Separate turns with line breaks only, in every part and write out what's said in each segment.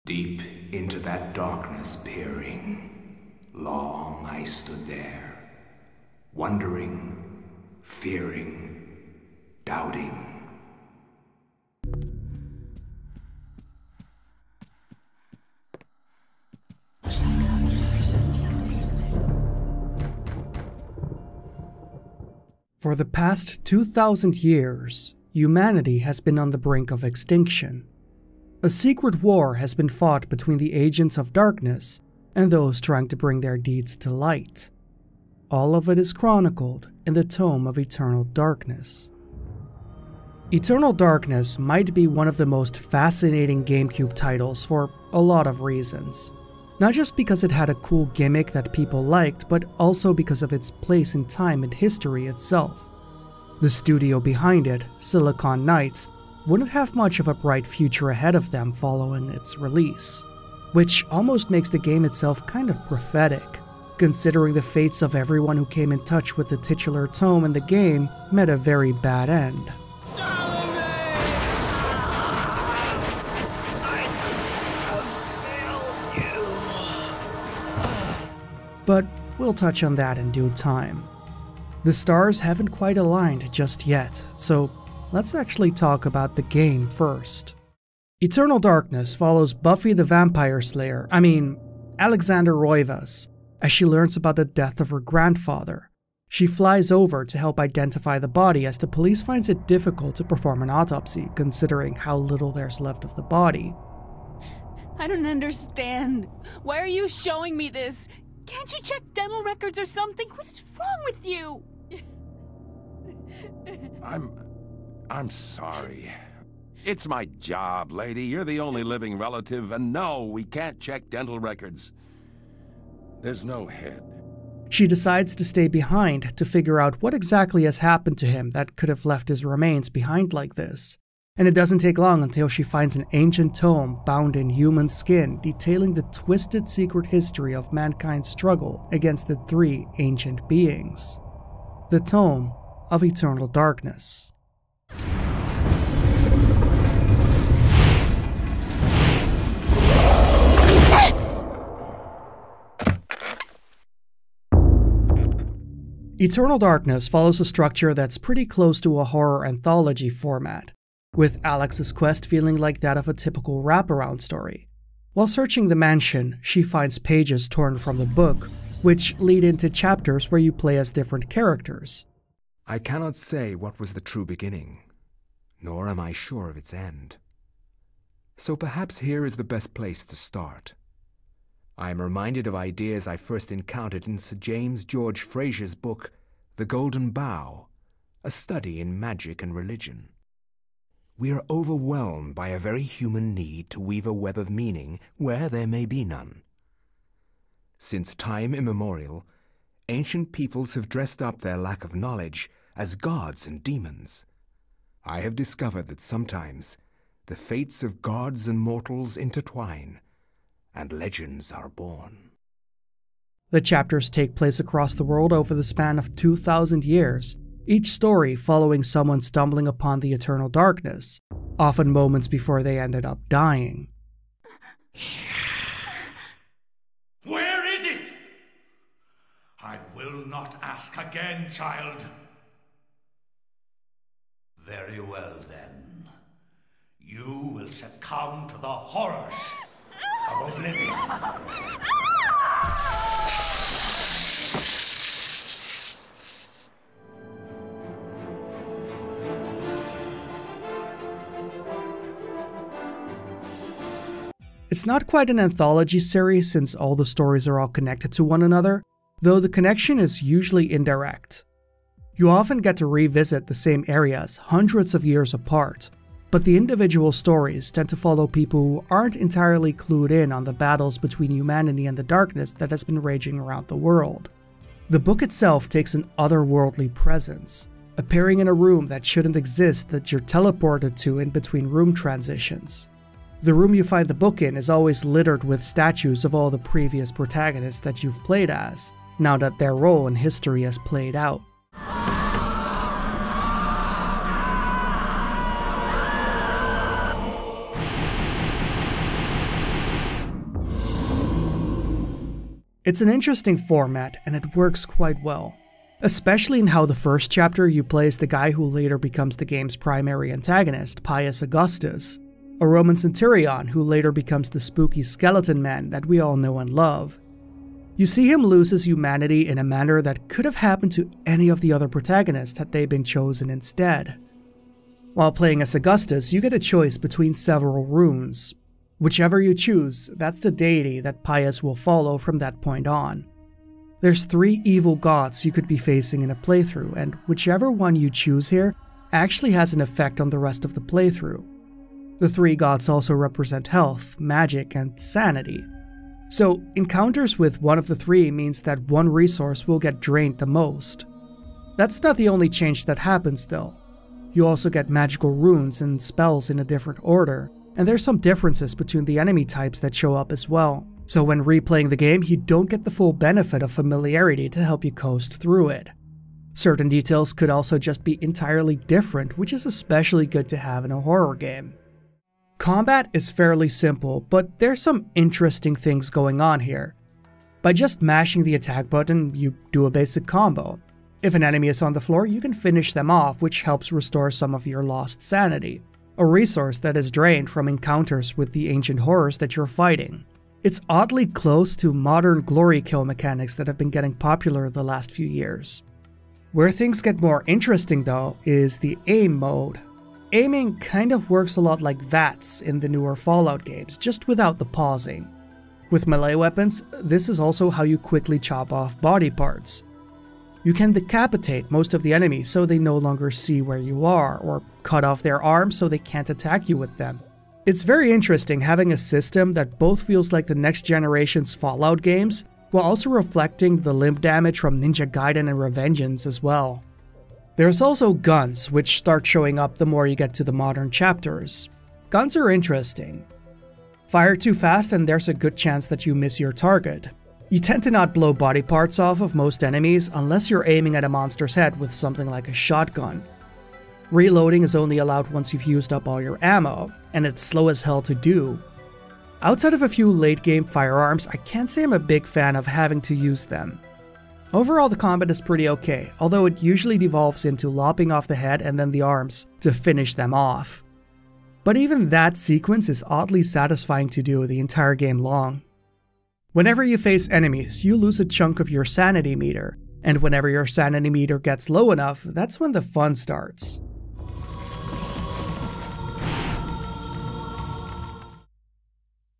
Deep into that darkness peering, long I stood there, wondering, fearing, doubting.
For the past 2,000 years, humanity has been on the brink of extinction. A secret war has been fought between the agents of darkness and those trying to bring their deeds to light. All of it is chronicled in the Tome of Eternal Darkness. Eternal Darkness might be one of the most fascinating GameCube titles for a lot of reasons. Not just because it had a cool gimmick that people liked, but also because of its place in time and history itself. The studio behind it, Silicon Knights, wouldn't have much of a bright future ahead of them following its release, which almost makes the game itself kind of prophetic, considering the fates of everyone who came in touch with the titular tome in the game met a very bad end. But we'll touch on that in due time. The stars haven't quite aligned just yet, so let's actually talk about the game first. Eternal Darkness follows Buffy the Vampire Slayer, Alexander Roivas, as she learns about the death of her grandfather. She flies over to help identify the body as the police finds it difficult to perform an autopsy, considering how little there's left of the body.
I don't understand. Why are you showing me this? Can't you check dental records or something? What is wrong with you?
I'm sorry. It's my job, lady. You're the only living relative, and no, we can't check dental records. There's no head.
She decides to stay behind to figure out what exactly has happened to him that could have left his remains behind like this. And it doesn't take long until she finds an ancient tome bound in human skin detailing the twisted secret history of mankind's struggle against the three ancient beings. The Tome of Eternal Darkness. Eternal Darkness follows a structure that's pretty close to a horror anthology format, with Alex's quest feeling like that of a typical wraparound story. While searching the mansion, she finds pages torn from the book, which lead into chapters where you play as different characters.
I cannot say what was the true beginning, nor am I sure of its end. So perhaps here is the best place to start. I am reminded of ideas I first encountered in Sir James George Fraser's book, The Golden Bough, a study in magic and religion. We are overwhelmed by a very human need to weave a web of meaning where there may be none. Since time immemorial, ancient peoples have dressed up their lack of knowledge as gods and demons. I have discovered that sometimes the fates of gods and mortals intertwine, and legends are born.
The chapters take place across the world over the span of 2,000 years, each story following someone stumbling upon the eternal darkness, often moments before they ended up dying.
Where is it? I will not ask again, child. Very well, then. You will succumb to the horrors of oblivion.
It's not quite an anthology series since all the stories are all connected to one another, though the connection is usually indirect. You often get to revisit the same areas hundreds of years apart, but the individual stories tend to follow people who aren't entirely clued in on the battles between humanity and the darkness that has been raging around the world. The book itself takes an otherworldly presence, appearing in a room that shouldn't exist that you're teleported to in between room transitions. The room you find the book in is always littered with statues of all the previous protagonists that you've played as, now that their role in history has played out. It's an interesting format and it works quite well, especially in how the first chapter you play as the guy who later becomes the game's primary antagonist, Pius Augustus, a Roman centurion who later becomes the spooky skeleton man that we all know and love. You see him lose his humanity in a manner that could have happened to any of the other protagonists had they been chosen instead. While playing as Augustus, you get a choice between several runes. Whichever you choose, that's the deity that Pius will follow from that point on. There's 3 evil gods you could be facing in a playthrough, and whichever one you choose here actually has an effect on the rest of the playthrough. The 3 gods also represent health, magic, and sanity. So, encounters with one of the 3 means that one resource will get drained the most. That's not the only change that happens though. You also get magical runes and spells in a different order, and there's some differences between the enemy types that show up as well. So when replaying the game, you don't get the full benefit of familiarity to help you coast through it. Certain details could also just be entirely different, which is especially good to have in a horror game. Combat is fairly simple, but there's some interesting things going on here. By just mashing the attack button, you do a basic combo. If an enemy is on the floor, you can finish them off, which helps restore some of your lost sanity, a resource that is drained from encounters with the ancient horrors that you're fighting. It's oddly close to modern glory kill mechanics that have been getting popular the last few years. Where things get more interesting though is the aim mode. Aiming kind of works a lot like VATS in the newer Fallout games, just without the pausing. With melee weapons, this is also how you quickly chop off body parts. You can decapitate most of the enemies so they no longer see where you are, or cut off their arms so they can't attack you with them. It's very interesting having a system that both feels like the next generation's Fallout games, while also reflecting the limb damage from Ninja Gaiden and Revengeance as well. There's also guns, which start showing up the more you get to the modern chapters. Guns are interesting. Fire too fast and there's a good chance that you miss your target. You tend to not blow body parts off of most enemies unless you're aiming at a monster's head with something like a shotgun. Reloading is only allowed once you've used up all your ammo, and it's slow as hell to do. Outside of a few late game firearms, I can't say I'm a big fan of having to use them. Overall, the combat is pretty okay, although it usually devolves into lopping off the head and then the arms to finish them off. But even that sequence is oddly satisfying to do the entire game long. Whenever you face enemies, you lose a chunk of your sanity meter, and whenever your sanity meter gets low enough, that's when the fun starts.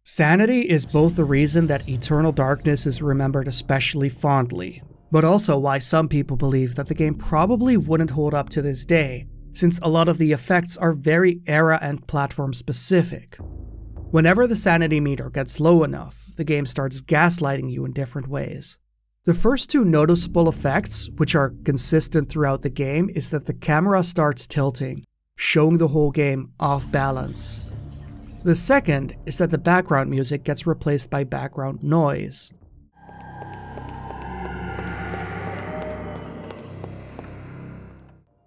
Sanity is both the reason that Eternal Darkness is remembered especially fondly, but also why some people believe that the game probably wouldn't hold up to this day, since a lot of the effects are very era and platform specific. Whenever the sanity meter gets low enough, the game starts gaslighting you in different ways. The first 2 noticeable effects, which are consistent throughout the game, is that the camera starts tilting, showing the whole game off balance. The second is that the background music gets replaced by background noise.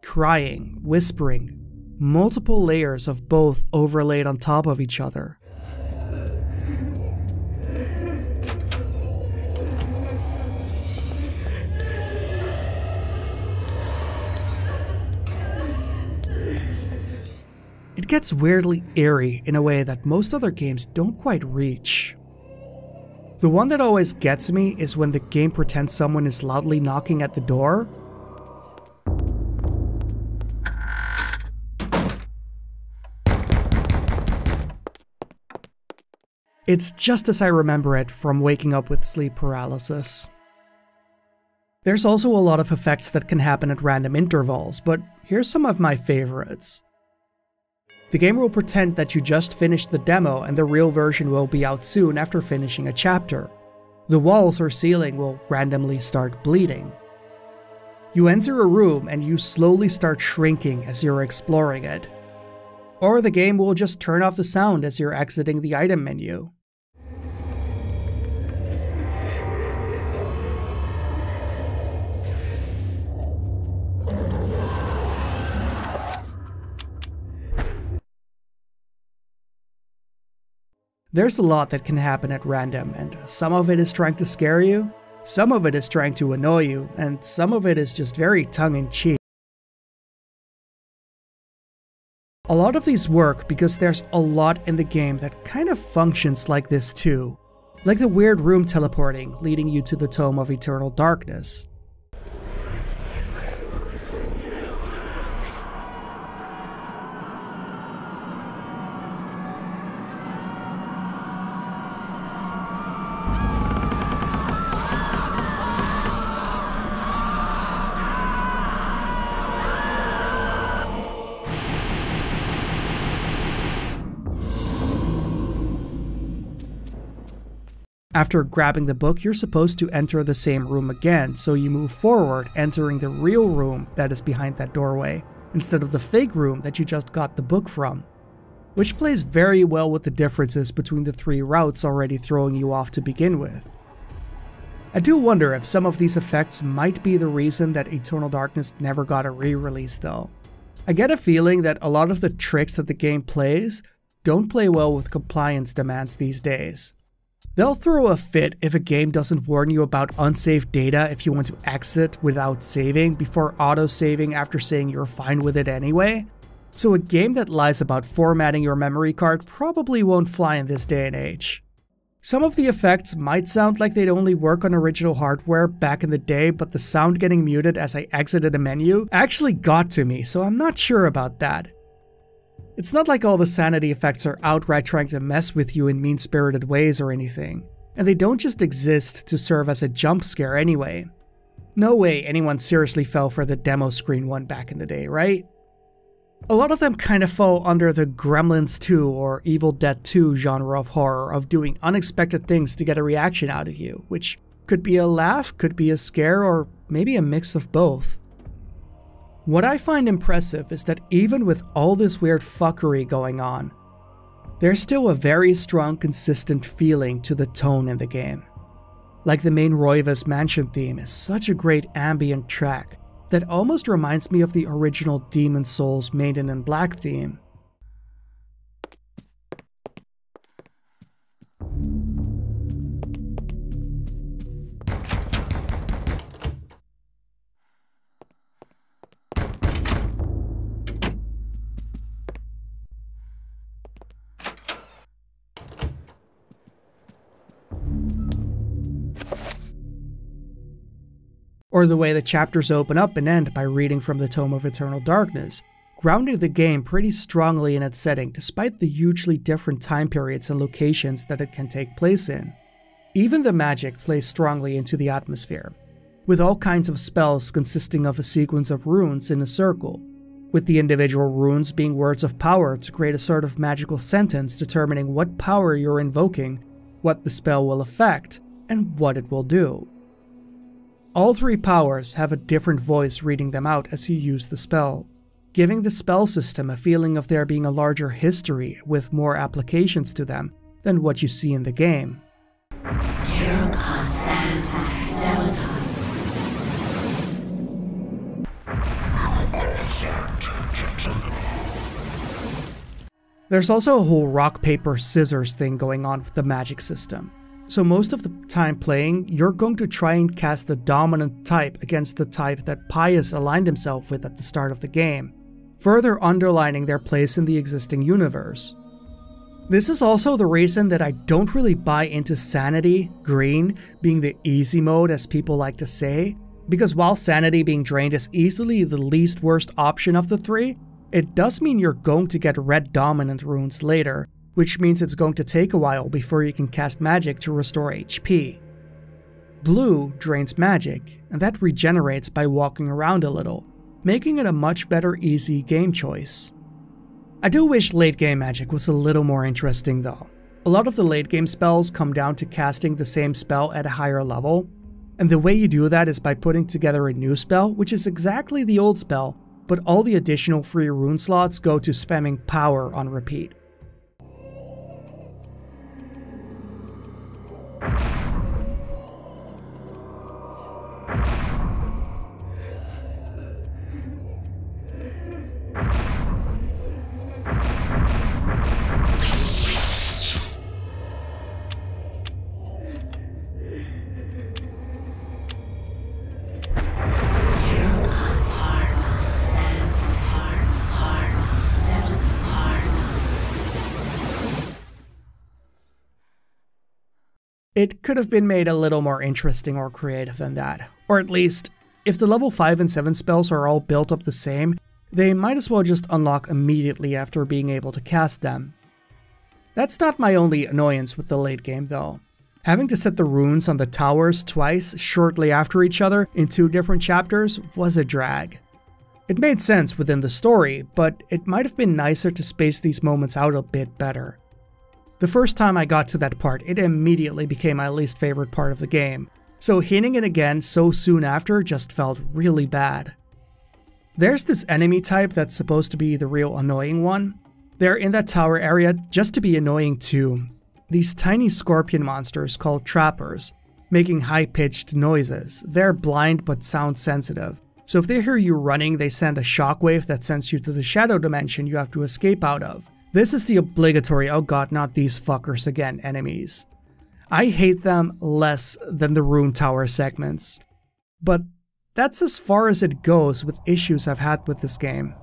Crying, whispering, multiple layers of both overlaid on top of each other. It gets weirdly eerie in a way that most other games don't quite reach. The one that always gets me is when the game pretends someone is loudly knocking at the door. It's just as I remember it from waking up with sleep paralysis. There's also a lot of effects that can happen at random intervals, but here's some of my favorites. The game will pretend that you just finished the demo and the real version will be out soon after finishing a chapter. The walls or ceiling will randomly start bleeding. You enter a room and you slowly start shrinking as you're exploring it. Or the game will just turn off the sound as you're exiting the item menu. There's a lot that can happen at random, and some of it is trying to scare you, some of it is trying to annoy you, and some of it is just very tongue-in-cheek. A lot of these work because there's a lot in the game that kind of functions like this too, like the weird room teleporting leading you to the Tome of Eternal Darkness. After grabbing the book, you're supposed to enter the same room again, so you move forward, entering the real room that is behind that doorway, instead of the fake room that you just got the book from. Which plays very well with the differences between the three routes already throwing you off to begin with. I do wonder if some of these effects might be the reason that Eternal Darkness never got a re-release though. I get a feeling that a lot of the tricks that the game plays don't play well with compliance demands these days. They'll throw a fit if a game doesn't warn you about unsaved data if you want to exit without saving before auto-saving after saying you're fine with it anyway. So a game that lies about formatting your memory card probably won't fly in this day and age. Some of the effects might sound like they'd only work on original hardware back in the day, but the sound getting muted as I exited a menu actually got to me, so I'm not sure about that. It's not like all the sanity effects are outright trying to mess with you in mean-spirited ways or anything, and they don't just exist to serve as a jump scare anyway. No way anyone seriously fell for the demo screen one back in the day, right? A lot of them kind of fall under the Gremlins 2 or Evil Dead 2 genre of horror of doing unexpected things to get a reaction out of you, which could be a laugh, could be a scare, or maybe a mix of both. What I find impressive is that even with all this weird fuckery going on, there's still a very strong, consistent feeling to the tone in the game. Like the main Roiva's Mansion theme is such a great ambient track that almost reminds me of the original Demon Souls Maiden in Black theme. Or the way the chapters open up and end by reading from the Tome of Eternal Darkness, grounding the game pretty strongly in its setting despite the hugely different time periods and locations that it can take place in. Even the magic plays strongly into the atmosphere, with all kinds of spells consisting of a sequence of runes in a circle, with the individual runes being words of power to create a sort of magical sentence determining what power you're invoking, what the spell will affect, and what it will do. All three powers have a different voice reading them out as you use the spell, giving the spell system a feeling of there being a larger history with more applications to them than what you see in the game. There's also a whole rock, paper, scissors thing going on with the magic system. So most of the time playing, you're going to try and cast the dominant type against the type that Pius aligned himself with at the start of the game, further underlining their place in the existing universe. This is also the reason that I don't really buy into Sanity, Green, being the easy mode as people like to say, because while Sanity being drained is easily the least worst option of the three, it does mean you're going to get red dominant runes later, which means it's going to take a while before you can cast magic to restore HP. Blue drains magic, and that regenerates by walking around a little, making it a much better easy game choice. I do wish late game magic was a little more interesting though. A lot of the late game spells come down to casting the same spell at a higher level, and the way you do that is by putting together a new spell, which is exactly the old spell, but all the additional free rune slots go to spamming power on repeat. It could have been made a little more interesting or creative than that. Or at least, if the level 5 and 7 spells are all built up the same, they might as well just unlock immediately after being able to cast them. That's not my only annoyance with the late game though. Having to set the runes on the towers twice shortly after each other in 2 different chapters was a drag. It made sense within the story, but it might have been nicer to space these moments out a bit better. The first time I got to that part, it immediately became my least favorite part of the game, so hitting it again so soon after just felt really bad. There's this enemy type that's supposed to be the real annoying one. They're in that tower area just to be annoying too. These tiny scorpion monsters called trappers, making high-pitched noises. They're blind but sound sensitive, so if they hear you running, they send a shockwave that sends you to the shadow dimension you have to escape out of. This is the obligatory "oh god, not these fuckers again" enemies. I hate them less than the rune tower segments. But that's as far as it goes with issues I've had with this game.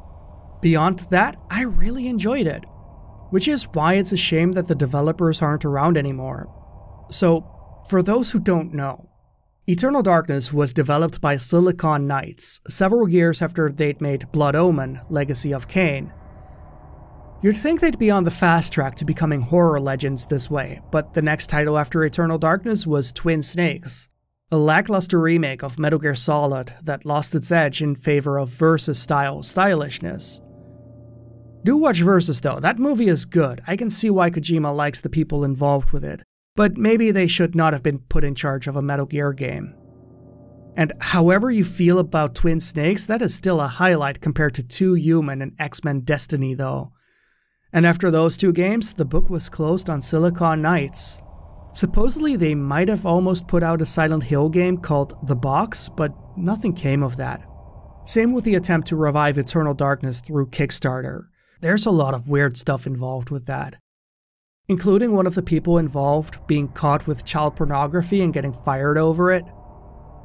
Beyond that, I really enjoyed it, which is why it's a shame that the developers aren't around anymore. So, for those who don't know, Eternal Darkness was developed by Silicon Knights several years after they'd made Blood Omen: Legacy of Kain. You'd think they'd be on the fast track to becoming horror legends this way, but the next title after Eternal Darkness was Twin Snakes, a lackluster remake of Metal Gear Solid that lost its edge in favor of Versus-style stylishness. Do watch Versus though, that movie is good. I can see why Kojima likes the people involved with it, but maybe they should not have been put in charge of a Metal Gear game. And however you feel about Twin Snakes, that is still a highlight compared to 2 Human and X-Men Destiny though. And after those 2 games, the book was closed on Silicon Knights. Supposedly they might have almost put out a Silent Hill game called The Box, but nothing came of that. Same with the attempt to revive Eternal Darkness through Kickstarter. There's a lot of weird stuff involved with that, including one of the people involved being caught with child pornography and getting fired over it.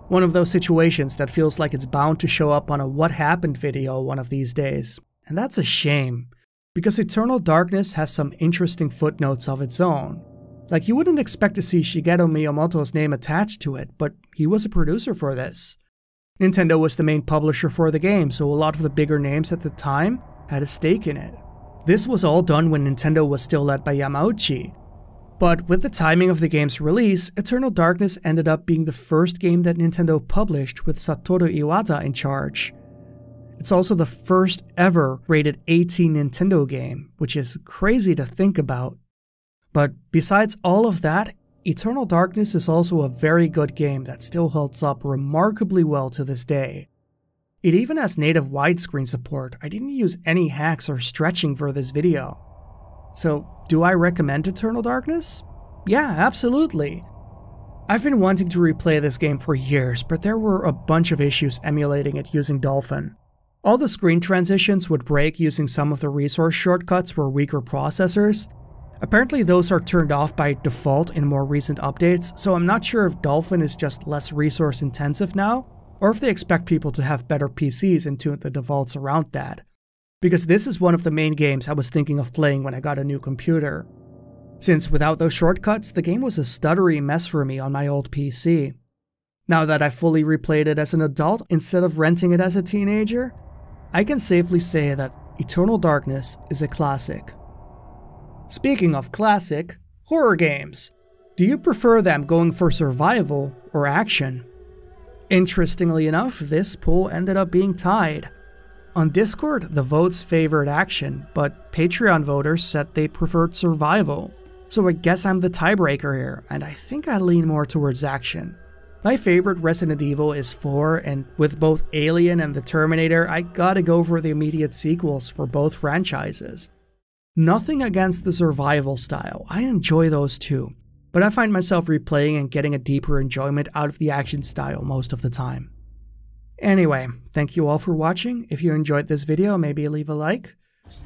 One of those situations that feels like it's bound to show up on a What Happened video one of these days. And that's a shame, because Eternal Darkness has some interesting footnotes of its own. Like, you wouldn't expect to see Shigeru Miyamoto's name attached to it, but he was a producer for this. Nintendo was the main publisher for the game, so a lot of the bigger names at the time had a stake in it. This was all done when Nintendo was still led by Yamauchi. But with the timing of the game's release, Eternal Darkness ended up being the first game that Nintendo published with Satoru Iwata in charge. It's also the first ever rated 18 Nintendo game, which is crazy to think about. But besides all of that, Eternal Darkness is also a very good game that still holds up remarkably well to this day. It even has native widescreen support. I didn't use any hacks or stretching for this video. So, do I recommend Eternal Darkness? Yeah, absolutely. I've been wanting to replay this game for years, but there were a bunch of issues emulating it using Dolphin. All the screen transitions would break using some of the resource shortcuts for weaker processors. Apparently those are turned off by default in more recent updates, so I'm not sure if Dolphin is just less resource intensive now, or if they expect people to have better PCs and tune the defaults around that. Because this is one of the main games I was thinking of playing when I got a new computer. Since without those shortcuts, the game was a stuttery mess for me on my old PC. Now that I've fully replayed it as an adult instead of renting it as a teenager, I can safely say that Eternal Darkness is a classic. Speaking of classic, horror games. Do you prefer them going for survival or action? Interestingly enough, this poll ended up being tied. On Discord, the votes favored action, but Patreon voters said they preferred survival. So I guess I'm the tiebreaker here, and I think I lean more towards action. My favorite Resident Evil is 4, and with both Alien and the Terminator, I gotta go for the immediate sequels for both franchises. Nothing against the survival style, I enjoy those too, but I find myself replaying and getting a deeper enjoyment out of the action style most of the time. Anyway, thank you all for watching. If you enjoyed this video, maybe leave a like.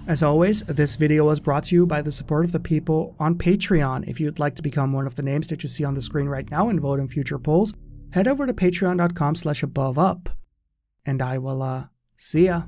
As always, this video was brought to you by the support of the people on Patreon. If you'd like to become one of the names that you see on the screen right now and vote in future polls, head over to patreon.com/AboveUp. And I will, see ya.